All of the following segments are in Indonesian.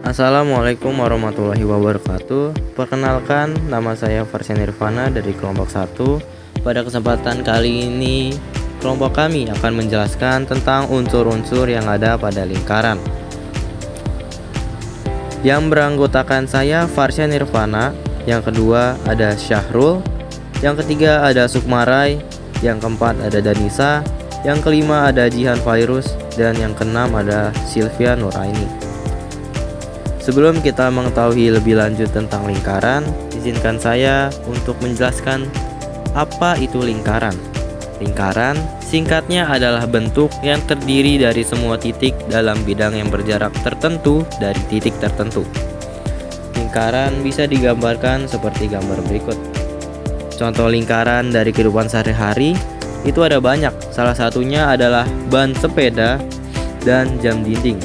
Assalamualaikum warahmatullahi wabarakatuh. Perkenalkan, nama saya Farsyan Nirvana dari kelompok 1. Pada kesempatan kali ini, kelompok kami akan menjelaskan tentang unsur-unsur yang ada pada lingkaran. Yang beranggotakan saya Farsyan Nirvana, yang kedua ada Syahrul, yang ketiga ada Sukmarai, yang keempat ada Danisa, yang kelima ada Jihan Fairuz, dan yang keenam ada Sylvia Nuraini. Sebelum kita mengetahui lebih lanjut tentang lingkaran, izinkan saya untuk menjelaskan apa itu lingkaran. Lingkaran singkatnya adalah bentuk yang terdiri dari semua titik dalam bidang yang berjarak tertentu dari titik tertentu. Lingkaran bisa digambarkan seperti gambar berikut. Contoh lingkaran dari kehidupan sehari-hari itu ada banyak. Salah satunya adalah ban sepeda dan jam dinding,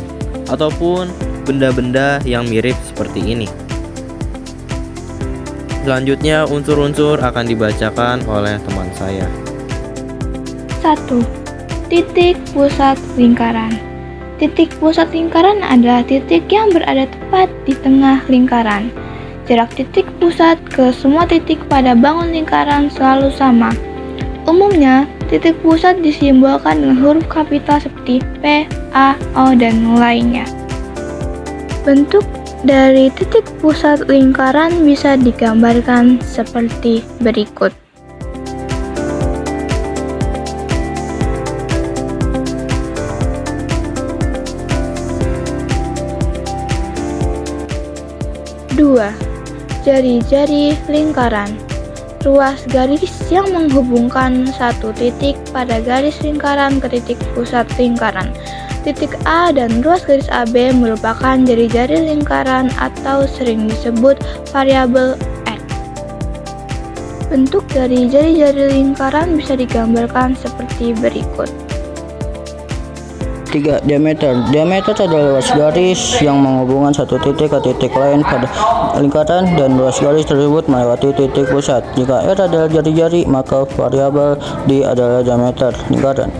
ataupun benda-benda yang mirip seperti ini. Selanjutnya unsur-unsur akan dibacakan oleh teman saya. 1. Titik pusat lingkaran. Titik pusat lingkaran adalah titik yang berada tepat di tengah lingkaran. Jarak titik pusat ke semua titik pada bangun lingkaran selalu sama. Umumnya, titik pusat disimbolkan dengan huruf kapital seperti P, A, O, dan lainnya. Bentuk dari titik pusat lingkaran bisa digambarkan seperti berikut. Dua, jari-jari lingkaran. Ruas garis yang menghubungkan satu titik pada garis lingkaran ke titik pusat lingkaran. Titik A dan ruas garis AB merupakan jari-jari lingkaran atau sering disebut variabel X. Bentuk dari jari-jari lingkaran bisa digambarkan seperti berikut. 3. Diameter. Diameter adalah luas garis yang menghubungkan satu titik ke titik lain pada lingkaran dan luas garis tersebut melewati titik pusat. Jika R adalah jari-jari, maka variabel D adalah diameter lingkaran.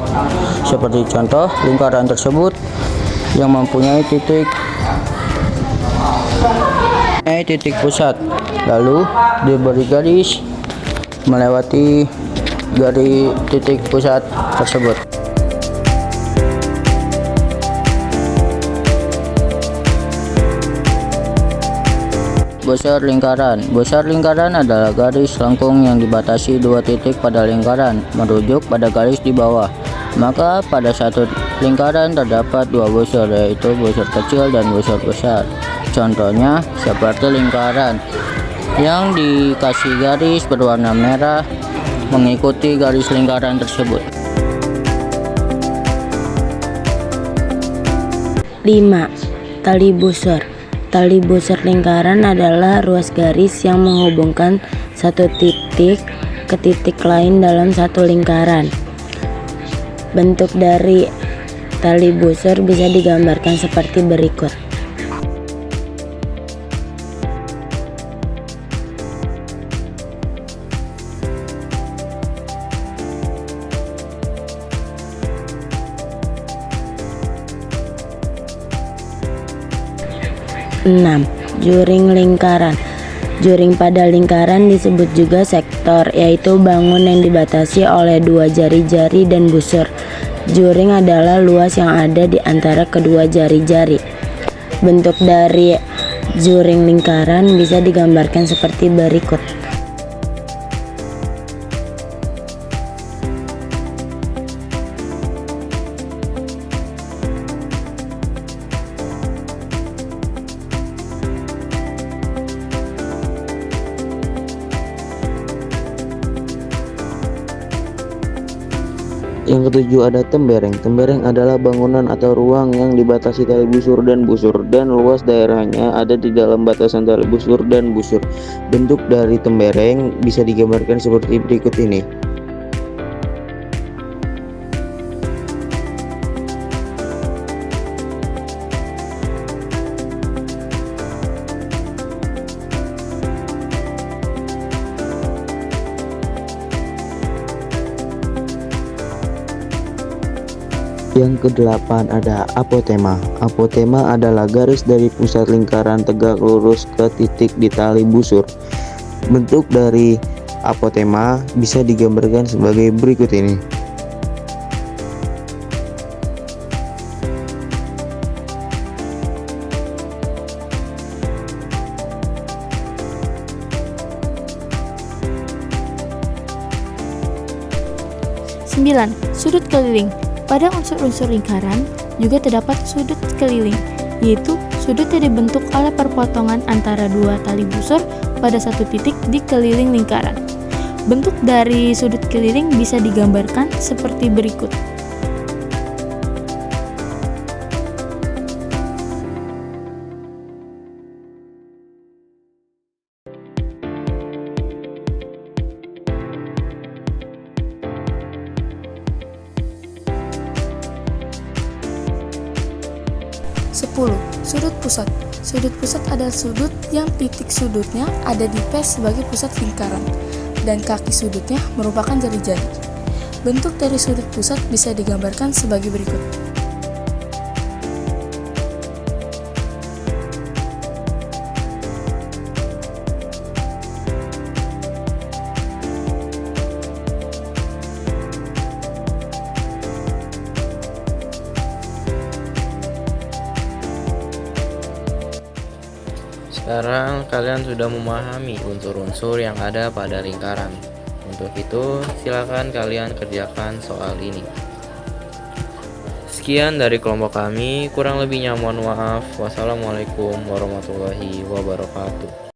Seperti contoh, lingkaran tersebut yang mempunyai titik pusat, lalu diberi garis melewati garis titik pusat tersebut. Besar lingkaran. Besar lingkaran adalah garis lengkung yang dibatasi dua titik pada lingkaran merujuk pada garis di bawah. Maka pada satu lingkaran terdapat dua busur, yaitu busur kecil dan busur besar. Contohnya seperti lingkaran yang dikasih garis berwarna merah mengikuti garis lingkaran tersebut. 5. Tali busur. Tali busur lingkaran adalah ruas garis yang menghubungkan satu titik ke titik lain dalam satu lingkaran. Bentuk dari tali busur bisa digambarkan seperti berikut. Enam. Juring lingkaran. Juring pada lingkaran disebut juga sektor, yaitu bangun yang dibatasi oleh dua jari-jari dan busur. Juring adalah luas yang ada di antara kedua jari-jari. Bentuk dari juring lingkaran bisa digambarkan seperti berikut. Yang ketujuh ada tembereng. Tembereng adalah bangunan atau ruang yang dibatasi tali busur dan luas daerahnya ada di dalam batasan tali busur dan busur. Bentuk dari tembereng bisa digambarkan seperti berikut ini. Yang kedelapan ada apotema. Apotema adalah garis dari pusat lingkaran tegak lurus ke titik di tali busur. Bentuk dari apotema bisa digambarkan sebagai berikut ini. Sembilan, sudut keliling. Pada unsur-unsur lingkaran juga terdapat sudut keliling, yaitu sudut yang dibentuk oleh perpotongan antara dua tali busur pada satu titik di keliling lingkaran. Bentuk dari sudut keliling bisa digambarkan seperti berikut. Sepuluh, sudut pusat. Sudut pusat adalah sudut yang titik sudutnya ada di P sebagai pusat lingkaran dan kaki sudutnya merupakan jari-jari. Bentuk dari sudut pusat bisa digambarkan sebagai berikut. Sekarang kalian sudah memahami unsur-unsur yang ada pada lingkaran. Untuk itu, silakan kalian kerjakan soal ini. Sekian dari kelompok kami, kurang lebihnya mohon maaf. Wassalamualaikum warahmatullahi wabarakatuh.